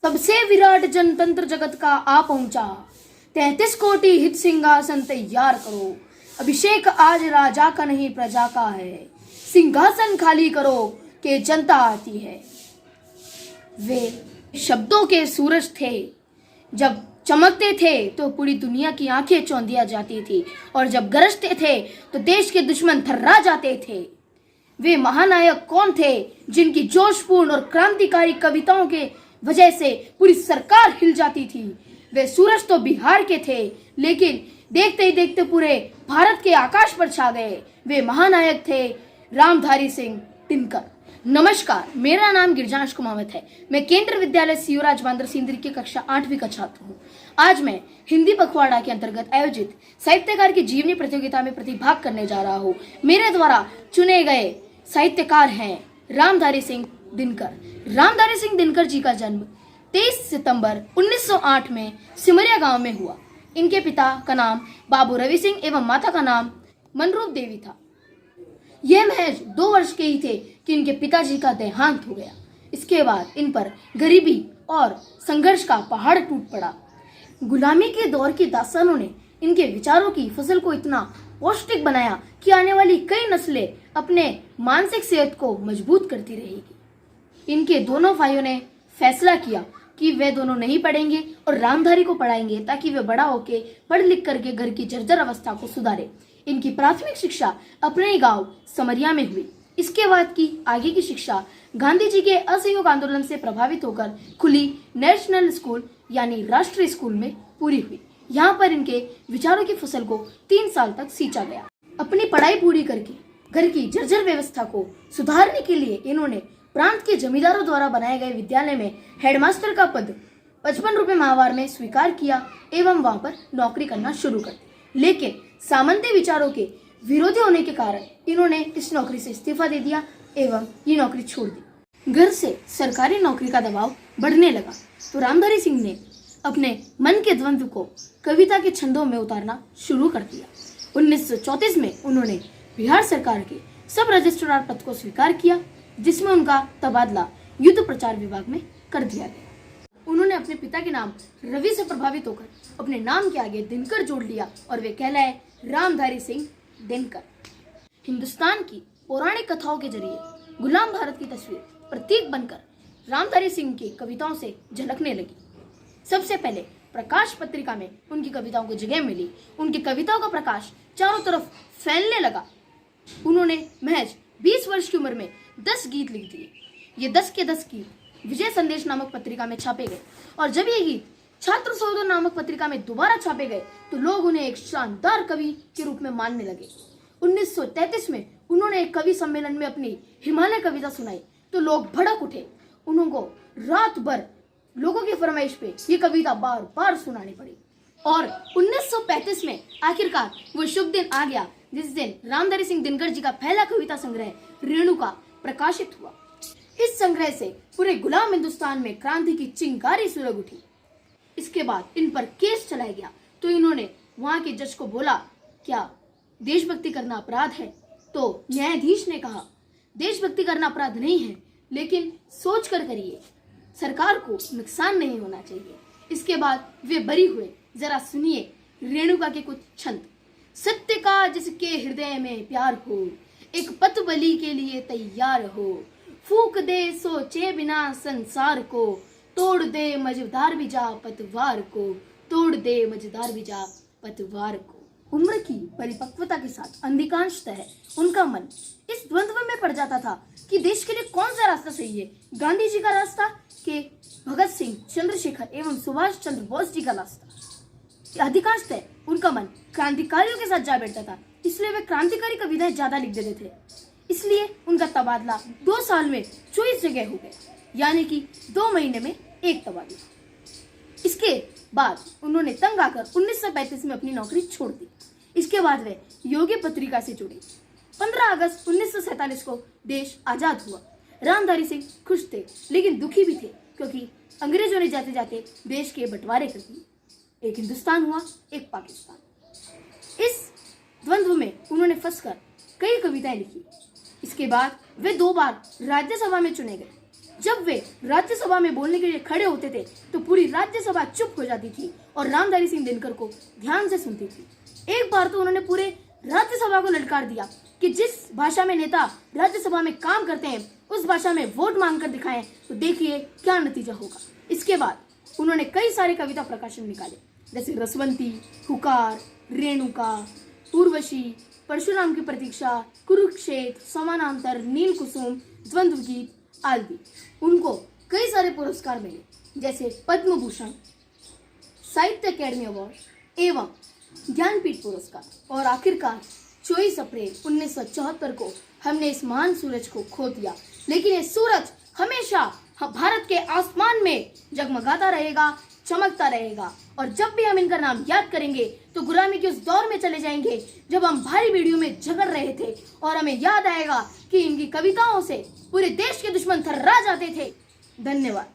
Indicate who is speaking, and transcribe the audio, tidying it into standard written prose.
Speaker 1: सबसे विराट जनतंत्र जगत का आ पहुंचा, 33 कोटि हित सिंहासन तैयार करो। अभिषेक आज राजा का नहीं प्रजा का है, सिंहासन खाली करो कि जनता आती है। वे शब्दों के सूरज थे, जब चमकते थे तो पूरी दुनिया की आंखें चौंधिया जाती थी, और जब गरजते थे तो देश के दुश्मन थर्रा जाते थे। वे महानायक कौन थे जिनकी जोशपूर्ण और क्रांतिकारी कविताओं के वजह से पूरी सरकार हिल जाती थी। वे सूरज तो बिहार के थे, लेकिन देखते ही देखते पूरे भारत के आकाश पर छा गए। वे महानायक थे रामधारी सिंह दिनकर। नमस्कार, मेरा नाम गिरजांश कुमावत है। मैं केंद्रीय विद्यालय सियोराज बांद्रा सिंदरी की कक्षा 8वीं का छात्र हूँ। आज मैं हिंदी पखवाड़ा के अंतर्गत आयोजित साहित्यकार की जीवनी प्रतियोगिता में प्रतिभाग करने जा रहा हूँ। मेरे द्वारा चुने गए साहित्यकार हैं रामधारी सिंह दिनकर। रामधारी सिंह दिनकर जी का जन्म 23 सितंबर 1908 में सिमरिया गांव में हुआ। इनके पिता का नाम बाबू रवि सिंह एवं माता का नाम मनरूप देवी था। यह महज 2 वर्ष के ही थे कि इनके पिताजी का देहांत हो गया। इसके बाद इन पर गरीबी और संघर्ष का पहाड़ टूट पड़ा। गुलामी के दौर की दास्तानों ने इनके विचारों की फसल को इतना पौष्टिक बनाया कि आने वाली कई नस्लें अपने मानसिक सेहत को मजबूत करती रहेगी। इनके दोनों भाइयों ने फैसला किया कि वे दोनों नहीं पढ़ेंगे और रामधारी को पढ़ाएंगे, ताकि वे बड़ा होकर पढ़ लिख करके घर की जर्जर अवस्था को सुधारे। इनकी प्राथमिक शिक्षा अपने ही गांव समरिया में हुई। इसके बाद की आगे की शिक्षा गांधी जी के असहयोग आंदोलन से प्रभावित होकर खुली नेशनल स्कूल यानी राष्ट्रीय स्कूल में पूरी हुई। यहाँ पर इनके विचारों की फसल को 3 साल तक सींचा गया। अपनी पढ़ाई पूरी करके घर की जर्जर व्यवस्था को सुधारने के लिए इन्होंने प्रांत के जमींदारों द्वारा बनाए गए विद्यालय में हेडमास्टर का पद 55 रुपए माहवार में स्वीकार किया एवं वहां पर नौकरी करना शुरू कर दी। लेकिन सामंती विचारों के विरोधी होने के कारण इन्होंने इस नौकरी से इस्तीफा दे दिया एवं ये नौकरी छोड़ दी। घर से सरकारी नौकरी का दबाव बढ़ने लगा तो रामधारी सिंह ने अपने मन के द्वंद्व को कविता के छंदों में उतारना शुरू कर दिया। 1934 में उन्होंने बिहार सरकार के सब रजिस्ट्रार पद को स्वीकार किया, जिसमें उनका तबादला युद्ध प्रचार विभाग में कर दिया गया। उन्होंने अपने पिता के नाम रवि से प्रभावित होकर अपने नाम के आगे दिनकर जोड़ लिया और वे कहलाए रामधारी सिंह दिनकर। हिंदुस्तान की पौराणिक कथाओं के जरिए गुलाम भारत की तस्वीर प्रतीक बनकर रामधारी सिंह की कविताओं से झलकने लगी। सबसे पहले प्रकाश पत्रिका में उनकी कविताओं को जगह मिली। उनकी कविताओं का प्रकाश चारों तरफ फैलने लगा। उन्होंने महज 20 वर्ष की उम्र में 10 गीत लिख दिए। ये 10 के 10 गीत विजय संदेश नामक पत्रिका में छापे गए, और जब ये गीत छात्र सौदर नामक पत्रिका में दोबारा छापे गए तो लोग उन्हें एक शानदार कवि के रूप में मानने लगे। 1933 में उन्होंने एक कवि सम्मेलन में अपनी हिमालय कविता सुनाई तो लोग भड़क उठे। उनको रात भर लोगों की फरमाइश पे ये कविता बार बार सुनानी पड़ी, और 1935 में आखिरकार वो शुभ दिन आ गया जिस दिन रामधारी सिंह दिनकर जी का पहला कविता संग्रह रेणुका प्रकाशित हुआ। इस संग्रह से पूरे गुलाम हिंदुस्तान में क्रांति की चिंगारी सुलग उठी। इसके बाद इन पर केस चलाया गया तो इन्होंने वहां के जज को बोला, क्या देशभक्ति करना अपराध है? तो न्यायाधीश ने कहा, देशभक्ति करना अपराध नहीं है, लेकिन सोच कर करिए, सरकार को नुकसान नहीं होना चाहिए। इसके बाद वे बरी हुए। जरा सुनिए रेणुका के कुछ छंद। सत्य का जिसके हृदय में प्यार हो, एक पत बलि के लिए तैयार हो, फूक दे सोचे बिना संसार को, तोड़ दे मझधार भी जा पतवार को, तोड़ दे मझधार भी जा पतवार को। उम्र की परिपक्वता के साथ अधिकांशतः उनका मन इस द्वंद्व में पड़ जाता था कि देश के लिए कौन सा रास्ता सही है, गांधी जी का रास्ता के भगत सिंह, चंद्रशेखर एवं सुभाष चंद्र बोस जी का रास्ता। अधिकांशतः उनका मन क्रांतिकारियों के साथ जा बैठता था, इसलिए वे क्रांतिकारी कविताएं ज्यादा लिख देते थे। इसलिए उनका तबादला 2 साल में 24 जगह हो गया, यानी कि 2 महीने में 1 तबादला। इसके बाद उन्होंने तंग आकर 1935 में अपनी नौकरी छोड़ दी। इसके बाद वे योगी पत्रिका से जुड़े। 15 अगस्त 1947 को देश आजाद हुआ। रामधारी सिंह खुश थे लेकिन दुखी भी थे, क्योंकि अंग्रेजों ने जाते जाते देश के बंटवारे कर दिए। एक हिंदुस्तान हुआ, एक पाकिस्तान। इस द्वंद्व में उन्होंने फंसकर कई कविताएं लिखी। इसके बाद वे 2 बार राज्यसभा में चुने गए। जब वे राज्यसभा में बोलने के लिए खड़े होते थे तो पूरी राज्यसभा चुप हो जाती थी और रामधारी सिंह दिनकर को ध्यान से सुनती थी। एक बार तो उन्होंने पूरे राज्यसभा को ललकार दिया कि जिस भाषा में नेता राज्यसभा में काम करते हैं उस भाषा में वोट मांगकर दिखाएं तो देखिए क्या नतीजा होगा। इसके बाद उन्होंने कई सारे कविता प्रकाशन निकाले, जैसे रसवंती, हुकार, रेणुका, उर्वशी, परशुराम की प्रतीक्षा, कुरुक्षेत्र, समानांतर, नील कुसुम, द्वंद्व गीत आदि। उनको कई सारे पुरस्कार मिले, जैसे पद्म भूषण, साहित्य अकेडमी अवार्ड एवं ज्ञानपीठ पुरस्कार। और आखिरकार 24 अप्रैल 1974 को हमने इस महान सूरज को खो दिया, लेकिन ये सूरज हमेशा भारत के आसमान में जगमगाता रहेगा, चमकता रहेगा। और जब भी हम इनका नाम याद करेंगे तो गुलामी के उस दौर में चले जाएंगे जब हम भारी भीड़ों में झगड़ रहे थे, और हमें याद आएगा कि इनकी कविताओं से पूरे देश के दुश्मन थर्रा जाते थे। धन्यवाद।